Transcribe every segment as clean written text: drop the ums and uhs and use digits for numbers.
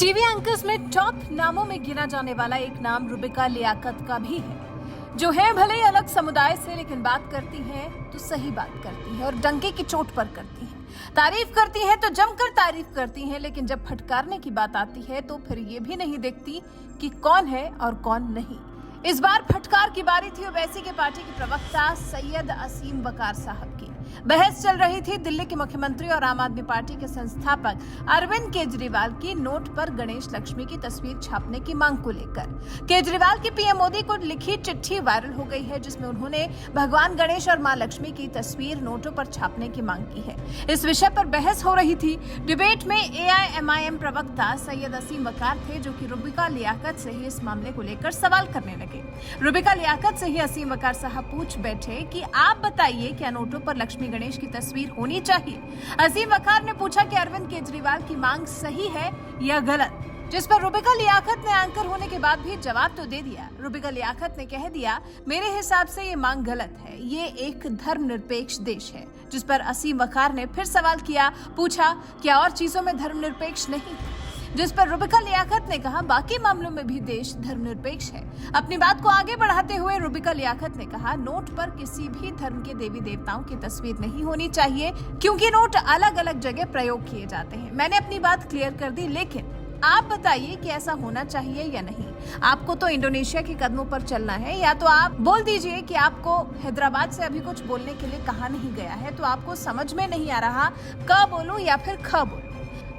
TV anchors में top नामों में गिना जाने वाला एक नाम रुबिका लियाकत का भी है, जो है भले ही अलग समुदाय से, लेकिन बात करती है तो सही बात करती है और डंके की चोट पर करती है। तारीफ करती है तो जमकर तारीफ करती है, लेकिन जब फटकारने की बात आती है तो फिर ये भी नहीं देखती कि कौन है और कौन नहीं। इस बार फटकार की बारी थी ओवैसी के पार्टी के प्रवक्ता सैयद असीम वकार साहब की। बहस चल रही थी दिल्ली के मुख्यमंत्री और आम आदमी पार्टी के संस्थापक अरविंद केजरीवाल की नोट पर गणेश लक्ष्मी की तस्वीर छापने की मांग को लेकर। केजरीवाल की पीएम मोदी को लिखी चिट्ठी वायरल हो गई है, जिसमें उन्होंने भगवान गणेश और मां लक्ष्मी की तस्वीर नोटों पर छापने की मांग की है। इस विषय पर बहस हो रही थी। डिबेट में एआईएमआईएम प्रवक्ता सैयद असीम वकार थे, जो कि रुबिका लियाकत से ही इस मामले को लेकर सवाल करने लगे। रुबिका लियाकत से ही असीम वकार साहब पूछ बैठे कि आप बताइए, क्या नोटों पर लक्ष्मी गणेश की तस्वीर होनी चाहिए? असीम वकार ने पूछा कि अरविंद केजरीवाल की मांग सही है या गलत, जिस पर रुबिका लियाकत ने एंकर होने के बाद भी जवाब तो दे दिया। रुबिका लियाकत ने कह दिया, मेरे हिसाब से ये मांग गलत है, ये एक धर्मनिरपेक्ष देश है। जिस पर असीम वकार ने फिर सवाल किया, पूछा क्या और चीजों में धर्मनिरपेक्ष नहीं? जिस पर रुबिका लियाकत ने कहा, बाकी मामलों में भी देश धर्मनिरपेक्ष है। अपनी बात को आगे बढ़ाते हुए रुबिका लियाकत ने कहा, नोट पर किसी भी धर्म के देवी देवताओं की तस्वीर नहीं होनी चाहिए, क्योंकि नोट अलग अलग जगह प्रयोग किए जाते हैं। मैंने अपनी बात क्लियर कर दी, लेकिन आप बताइए कि ऐसा होना चाहिए या नहीं। आपको तो इंडोनेशिया के कदमों पर चलना है, या तो आप बोल दीजिए कि आपको हैदराबाद से अभी कुछ बोलने के लिए कहा नहीं गया है, तो आपको समझ में नहीं आ रहा क बोलूं या फिर ख बोलूं।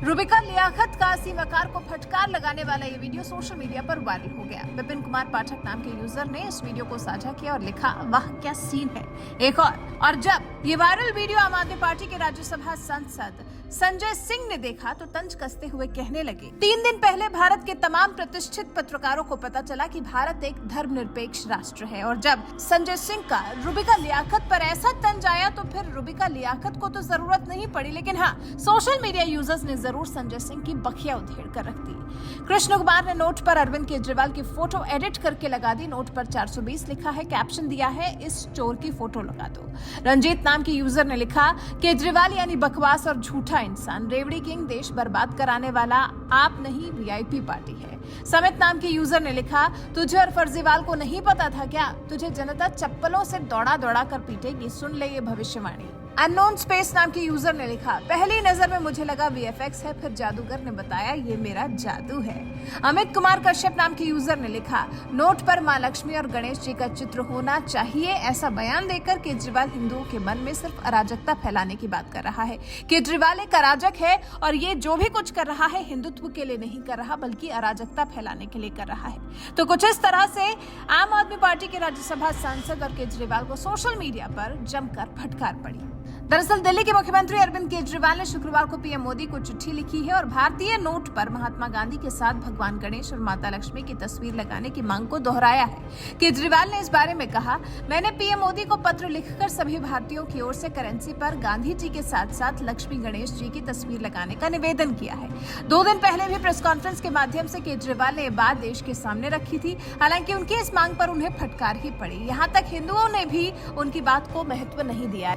रुबिका लियाकत का असीम वकार को फटकार लगाने वाला ये वीडियो सोशल मीडिया पर वायरल हो गया। विपिन कुमार पाठक नाम के यूजर ने इस वीडियो को साझा किया और लिखा, वाह क्या सीन है। एक और जब ये वायरल वीडियो आम आदमी पार्टी के राज्यसभा सांसद संजय सिंह ने देखा तो तंज कसते हुए कहने लगे, 3 दिन पहले भारत के तमाम प्रतिष्ठित पत्रकारों को पता चला कि भारत एक धर्मनिरपेक्ष राष्ट्र है, और जब संजय सिंह का रुबिका लियाकत पर ऐसा तंज आया तो फिर रुबिका लियाकत को तो जरूरत नहीं पड़ी, लेकिन हाँ, सोशल मीडिया यूजर्स ने जरूर संजय सिंह की बखिया उधेड़ कर रख दी। कृष्ण कुमार ने नोट पर अरविंद केजरीवाल की फोटो एडिट करके लगा दी। नोट पर 420 लिखा है, कैप्शन दिया है, इस चोर की फोटो लगा दो। रंजीत नाम के यूजर ने लिखा, केजरीवाल यानी बकवास और झूठा इंसान, रेवड़ी किंग, देश बर्बाद कराने वाला आप नहीं, वीआईपी पार्टी है। समित नाम के यूजर ने लिखा, तुझे और फर्जीवाल को नहीं पता था क्या? तुझे जनता चप्पलों से दौड़ा दौड़ा कर पीटेगी, सुन ले ये भविष्यवाणी। अननोन स्पेस नाम के यूजर ने लिखा, पहली नजर में मुझे लगा वीएफएक्स है, फिर जादूगर ने बताया ये मेरा जादू है। अमित कुमार कश्यप नाम के यूजर ने लिखा, नोट पर मां लक्ष्मी और गणेश जी का चित्र होना चाहिए, ऐसा बयान देकर केजरीवाल हिंदुओं के मन में सिर्फ अराजकता फैलाने की बात कर रहा है। केजरीवाल एक अराजक है और ये जो भी कुछ कर रहा है हिंदुत्व के लिए नहीं कर रहा, बल्कि अराजकता फैलाने के लिए कर रहा है। तो कुछ इस तरह से आम आदमी पार्टी के राज्यसभा सांसद और केजरीवाल को सोशल मीडिया पर जमकर फटकार पड़ी। दरअसल दिल्ली के मुख्यमंत्री अरविंद केजरीवाल ने शुक्रवार को पीएम मोदी को चिट्ठी लिखी है और भारतीय नोट पर महात्मा गांधी के साथ भगवान गणेश और माता लक्ष्मी की तस्वीर लगाने की मांग को दोहराया है। केजरीवाल ने इस बारे में कहा, मैंने पीएम मोदी को पत्र लिखकर सभी भारतीयों की ओर से करेंसी पर गांधी जी के साथ साथ लक्ष्मी गणेश जी की तस्वीर लगाने का निवेदन किया है। 2 दिन पहले भी प्रेस कॉन्फ्रेंस के माध्यम से केजरीवाल ने ये बात देश के सामने रखी थी। हालांकि उनकी इस मांग पर उन्हें फटकार ही पड़ी। यहाँ तक हिंदुओं ने भी उनकी बात को महत्व नहीं दिया।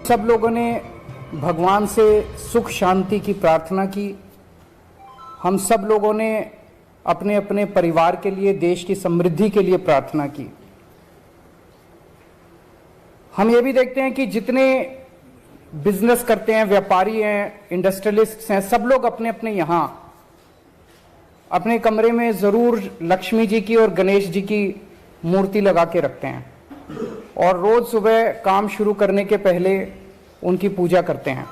सब लोगों ने भगवान से सुख शांति की प्रार्थना की। हम सब लोगों ने अपने अपने परिवार के लिए, देश की समृद्धि के लिए प्रार्थना की। हम ये भी देखते हैं कि जितने बिजनेस करते हैं, व्यापारी हैं, इंडस्ट्रियलिस्ट्स हैं, सब लोग अपने अपने यहाँ अपने कमरे में जरूर लक्ष्मी जी की और गणेश जी की मूर्ति लगा के रखते हैं और रोज सुबह काम शुरू करने के पहले उनकी पूजा करते हैं।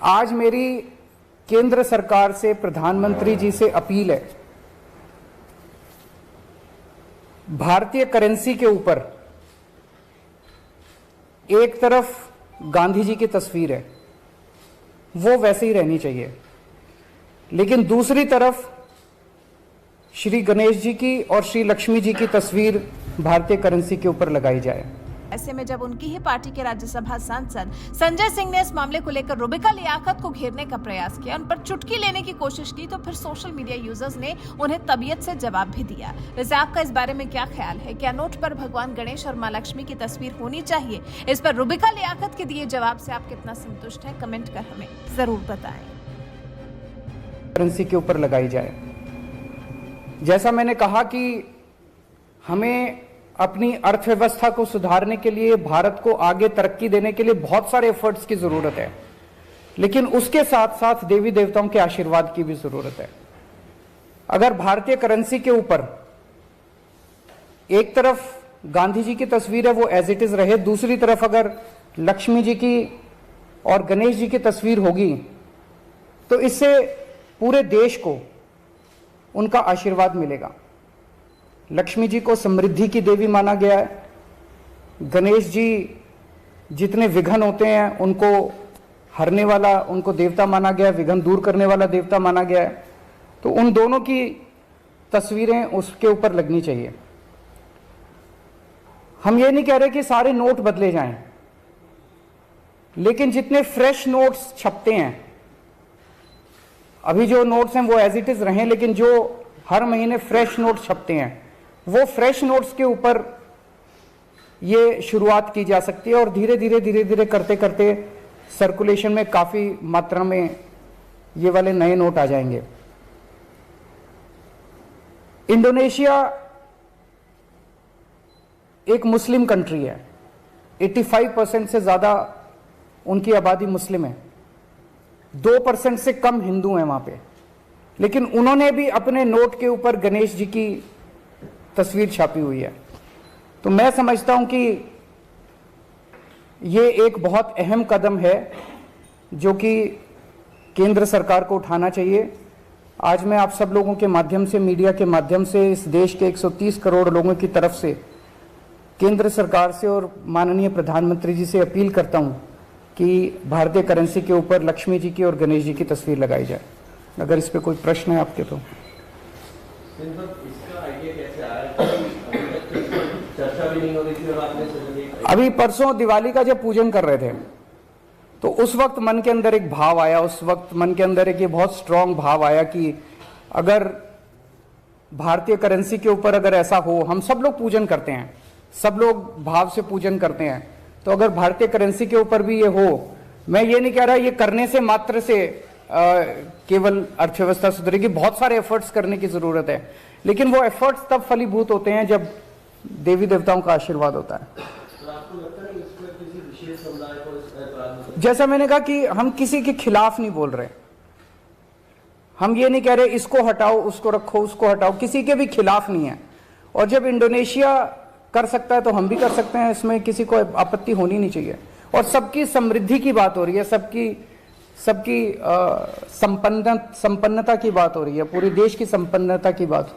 आज मेरी केंद्र सरकार से, प्रधानमंत्री जी से अपील है, भारतीय करेंसी के ऊपर एक तरफ गांधी जी की तस्वीर है, वो वैसे ही रहनी चाहिए, लेकिन दूसरी तरफ श्री गणेश जी की और श्री लक्ष्मी जी की तस्वीर भारतीय करेंसी के ऊपर लगाई जाए। ऐसे में जब उनकी ही पार्टी के राज्यसभा सांसद संजय सिंह ने इस मामले को लेकर रुबिका लियाकत को घेरने का प्रयास किया, उन पर चुटकी लेने की कोशिश की, तो फिर सोशल मीडिया यूजर्स ने उन्हें तबीयत से जवाब भी दिया। वैसे आपका इस बारे में क्या ख्याल है? क्या नोट पर भगवान गणेश और मां लक्ष्मी की तस्वीर होनी चाहिए? इस पर रुबिका लियाकत के दिए जवाब से आप कितना संतुष्ट हैं? कमेंट कर हमें जरूर बताएं। करेंसी के ऊपर लगाई जाए। जैसा मैंने कहा कि हमें अपनी अर्थव्यवस्था को सुधारने के लिए, भारत को आगे तरक्की देने के लिए बहुत सारे एफर्ट्स की जरूरत है, लेकिन उसके साथ साथ देवी देवताओं के आशीर्वाद की भी जरूरत है। अगर भारतीय करेंसी के ऊपर एक तरफ गांधी जी की तस्वीर है वो एज इट इज रहे, दूसरी तरफ अगर लक्ष्मी जी की और गणेश जी की तस्वीर होगी तो इससे पूरे देश को उनका आशीर्वाद मिलेगा। लक्ष्मी जी को समृद्धि की देवी माना गया है, गणेश जी जितने विघ्न होते हैं उनको हरने वाला, उनको देवता माना गया है, विघ्न दूर करने वाला देवता माना गया है। तो उन दोनों की तस्वीरें उसके ऊपर लगनी चाहिए। हम ये नहीं कह रहे कि सारे नोट बदले जाएं, लेकिन जितने फ्रेश नोट्स छपते हैं, अभी जो नोट्स हैं वो एज इट इज रहें, लेकिन जो हर महीने फ्रेश नोट छपते हैं वो फ्रेश नोट्स के ऊपर ये शुरुआत की जा सकती है और धीरे धीरे करते करते सर्कुलेशन में काफी मात्रा में ये वाले नए नोट आ जाएंगे। इंडोनेशिया एक मुस्लिम कंट्री है, 85% से ज्यादा उनकी आबादी मुस्लिम है, 2% से कम हिंदू हैं वहां पे, लेकिन उन्होंने भी अपने नोट के ऊपर गणेश जी की तस्वीर छापी हुई है। तो मैं समझता हूं कि ये एक बहुत अहम कदम है जो कि केंद्र सरकार को उठाना चाहिए। आज मैं आप सब लोगों के माध्यम से, मीडिया के माध्यम से, इस देश के 130 करोड़ लोगों की तरफ से केंद्र सरकार से और माननीय प्रधानमंत्री जी से अपील करता हूं कि भारतीय करेंसी के ऊपर लक्ष्मी जी की और गणेश जी की तस्वीर लगाई जाए। अगर इस पे कोई प्रश्न है आपके तो। इसका आइडिया कैसे आया? चर्चा भी नहीं हो रही थी और आपने अभी परसों दिवाली का जब पूजन कर रहे थे तो उस वक्त मन के अंदर एक भाव आया, उस वक्त मन के अंदर एक ये बहुत स्ट्रांग भाव आया कि अगर भारतीय करेंसी के ऊपर अगर ऐसा हो, हम सब लोग पूजन करते हैं, सब लोग भाव से पूजन करते हैं, तो अगर भारतीय करेंसी के ऊपर भी ये हो, मैं ये नहीं कह रहा ये करने से मात्र से केवल अर्थव्यवस्था सुधरेगी, बहुत सारे एफर्ट्स करने की जरूरत है, लेकिन वो एफर्ट्स तब फलीभूत होते हैं जब देवी देवताओं का आशीर्वाद होता है। तो आपको लगता है इसमें किसी विशेष समुदाय को इस ऐतराज में? जैसा मैंने कहा कि हम किसी के खिलाफ नहीं बोल रहे, हम ये नहीं कह रहे इसको हटाओ, उसको रखो, उसको हटाओ, किसी के भी खिलाफ नहीं है। और जब इंडोनेशिया कर सकता है तो हम भी कर सकते हैं, इसमें किसी को आपत्ति होनी नहीं चाहिए। और सबकी समृद्धि की बात हो रही है, सबकी संपन्नता की बात हो रही है, पूरे देश की संपन्नता की बात